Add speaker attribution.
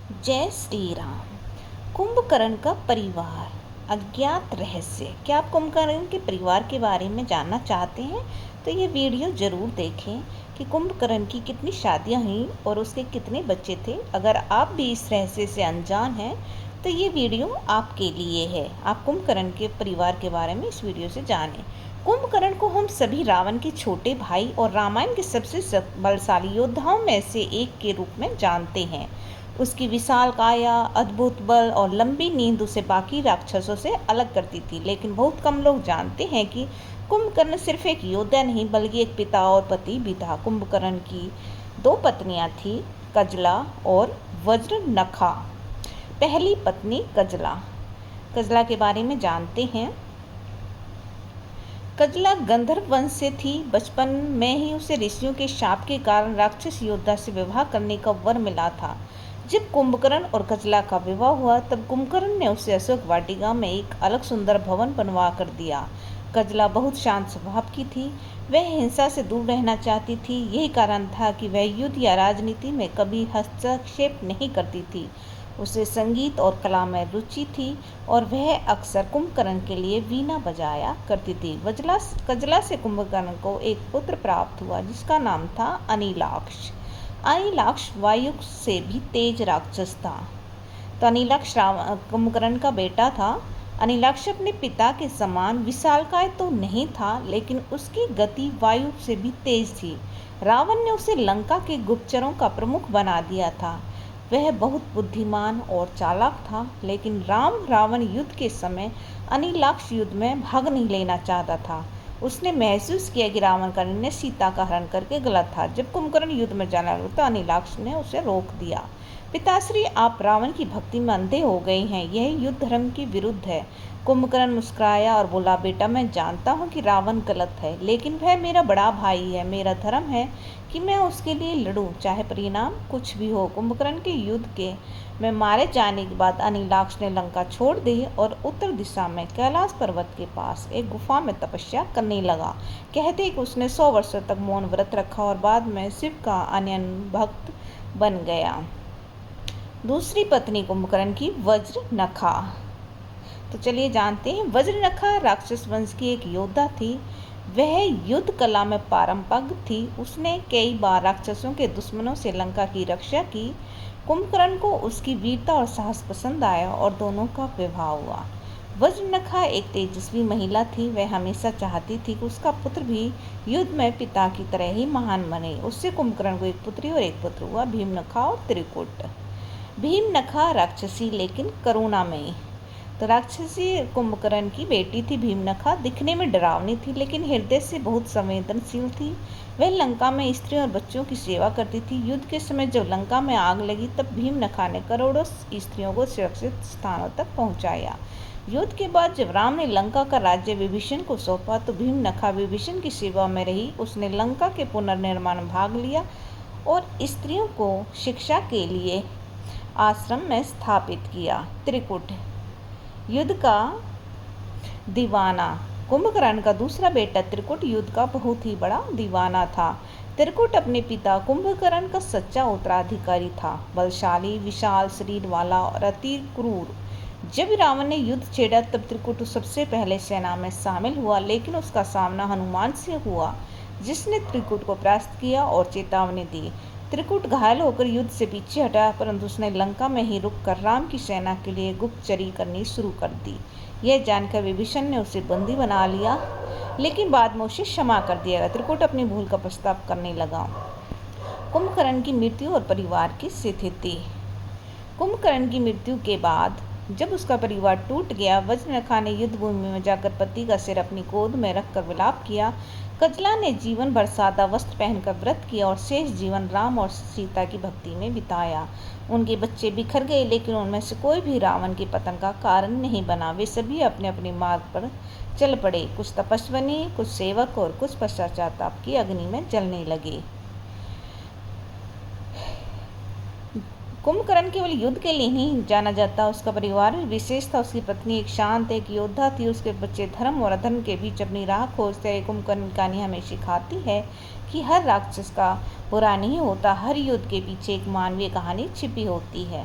Speaker 1: जय श्री राम। कुंभकर्ण का परिवार, अज्ञात रहस्य। क्या आप कुंभकर्ण के परिवार के बारे में जानना चाहते हैं तो ये वीडियो ज़रूर देखें कि कुंभकर्ण की कितनी शादियां हुई और उसके कितने बच्चे थे। अगर आप भी इस रहस्य से अनजान हैं तो ये वीडियो आपके लिए है। आप कुंभकर्ण के परिवार के बारे में इस वीडियो से जानें। कुंभकर्ण को हम सभी रावण के छोटे भाई और रामायण के सबसे बलशाली योद्धाओं में से एक के रूप में जानते हैं। उसकी विशाल काया, अद्भुत बल और लंबी नींद उसे बाकी राक्षसों से अलग करती थी। लेकिन बहुत कम लोग जानते हैं कि कुंभकर्ण सिर्फ एक योद्धा नहीं बल्कि एक पिता और पति भी था। कुंभकर्ण की दो पत्नियां थीं, कजला और वज्रनखा। पहली पत्नी कजला। कजला के बारे में जानते हैं। कजला गंधर्व वंश से थी। बचपन में ही उसे ऋषियों के शाप के कारण राक्षस योद्धा से विवाह करने का वर मिला था। जब कुंभकर्ण और कजला का विवाह हुआ तब कुंभकर्ण ने उसे अशोक वाटिका में एक अलग सुंदर भवन बनवा कर दिया। कजला बहुत शांत स्वभाव की थी। वह हिंसा से दूर रहना चाहती थी। यही कारण था कि वह युद्ध या राजनीति में कभी हस्तक्षेप नहीं करती थी। उसे संगीत और कला में रुचि थी और वह अक्सर कुंभकर्ण के लिए वीणा बजाया करती थी। कजला से कुंभकर्ण को एक पुत्र प्राप्त हुआ जिसका नाम था अनिलाक्ष। अनिलाक्ष वायु से भी तेज राक्षस था। तो अनिलाक्ष कुंभकर्ण का बेटा था। अनिलाक्ष अपने पिता के समान विशालकाय तो नहीं था, लेकिन उसकी गति वायु से भी तेज थी। रावण ने उसे लंका के गुप्तचरों का प्रमुख बना दिया था। वह बहुत बुद्धिमान और चालाक था, लेकिन रावण युद्ध के समय अनिलाक्ष युद्ध में भाग नहीं लेना चाहता था। उसने महसूस किया कि रावण का निर्णय सीता का हरण करके गलत था। जब कुंभकर्ण युद्ध में जाने लगा तो अनिलाक्ष ने उसे रोक दिया। पिताश्री, आप रावण की भक्ति में अंधे हो गए हैं। यह युद्ध धर्म के विरुद्ध है। कुंभकर्ण मुस्कुराया और बोला, बेटा, मैं जानता हूँ कि रावण गलत है, लेकिन वह मेरा बड़ा भाई है। मेरा धर्म है कि मैं उसके लिए लड़ूं, चाहे परिणाम कुछ भी हो। कुंभकर्ण के युद्ध के में मारे जाने के बाद अनिलाक्ष ने लंका छोड़ दी और उत्तर दिशा में कैलाश पर्वत के पास एक गुफा में तपस्या करने लगा। कहते हैं कि उसने 100 वर्षों तक मौन व्रत रखा और बाद में शिव का अनन्य भक्त बन गया। दूसरी पत्नी कुंभकर्ण की वज्रनखा। तो चलिए जानते हैं। वज्रनखा राक्षस वंश की एक योद्धा थी। वह युद्ध कला में पारंपरिक थी। उसने कई बार राक्षसों के दुश्मनों से लंका की रक्षा की। कुंभकर्ण को उसकी वीरता और साहस पसंद आया और दोनों का विवाह हुआ। वज्रनखा एक तेजस्वी महिला थी। वह हमेशा चाहती थी कि उसका पुत्र भी युद्ध में पिता की तरह ही महान बने। उससे कुंभकर्ण को एक पुत्री और एक पुत्र हुआ, भीमनखा और त्रिकुट। भीमनखा राक्षसी लेकिन करुणामयी। तो राक्षसी कुंभकर्ण की बेटी थी भीमनखा। दिखने में डरावनी थी लेकिन हृदय से बहुत संवेदनशील थी। वह लंका में स्त्रियों और बच्चों की सेवा करती थी। युद्ध के समय जब लंका में आग लगी तब भीमनखा ने करोड़ों स्त्रियों को सुरक्षित स्थानों तक पहुंचाया। युद्ध के बाद जब राम ने लंका का राज्य विभीषण को सौंपा तो भीमनखा विभीषण की सेवा में रही। उसने लंका के पुनर्निर्माण में भाग लिया और स्त्रियों को शिक्षा के लिए आश्रम में स्थापित किया। त्रिकुट युद्ध का दीवाना। कुंभकर्ण का दूसरा बेटा त्रिकुट युद्ध का बहुत ही बड़ा दीवाना था। त्रिकुट अपने पिता कुंभकर्ण का सच्चा उत्तराधिकारी था। बलशाली, विशाल शरीर वाला और अति क्रूर। जब रावण ने युद्ध छेड़ा तब त्रिकुट सबसे पहले सेना में शामिल हुआ, लेकिन उसका सामना हनुमान से हुआ जिसने त्रिकुट को परास्त किया और चेतावनी दी। त्रिकुट घायल होकर युद्ध से पीछे हटा, परंतु उसने लंका में ही रुककर राम की सेना के लिए गुप्तचरी करनी शुरू कर दी। यह जानकर विभीषण ने उसे बंदी बना लिया, लेकिन बाद में उसे क्षमा कर दिया गया। त्रिकुट अपनी भूल का पछतावा करने लगा। कुंभकर्ण की मृत्यु और परिवार की स्थिति। कुंभकर्ण की मृत्यु के बाद जब उसका परिवार टूट गया, वज्रनखा ने युद्ध भूमि में जाकर पति का सिर अपनी गोद में रखकर विलाप किया। कजला ने जीवन भर सादा वस्त्र पहनकर व्रत किया और शेष जीवन राम और सीता की भक्ति में बिताया। उनके बच्चे बिखर गए, लेकिन उनमें से कोई भी रावण के पतन का कारण नहीं बना। वे सभी अपने अपने मार्ग पर चल पड़े। कुछ तपस्विनी, कुछ सेवक और कुछ पश्चाताप की अग्नि में जलने लगे। कुंभकर्ण केवल युद्ध के लिए नहीं जाना जाता, उसका परिवार भी विशेष था। उसकी पत्नी एक शांत, एक योद्धा थी। उसके बच्चे धर्म और अधर्म के बीच अपनी राह खोजते रहे। कुंभकर्ण की कहानी हमें सिखाती है कि हर राक्षस का बुरा नहीं होता, हर युद्ध के पीछे एक मानवीय कहानी छिपी होती है।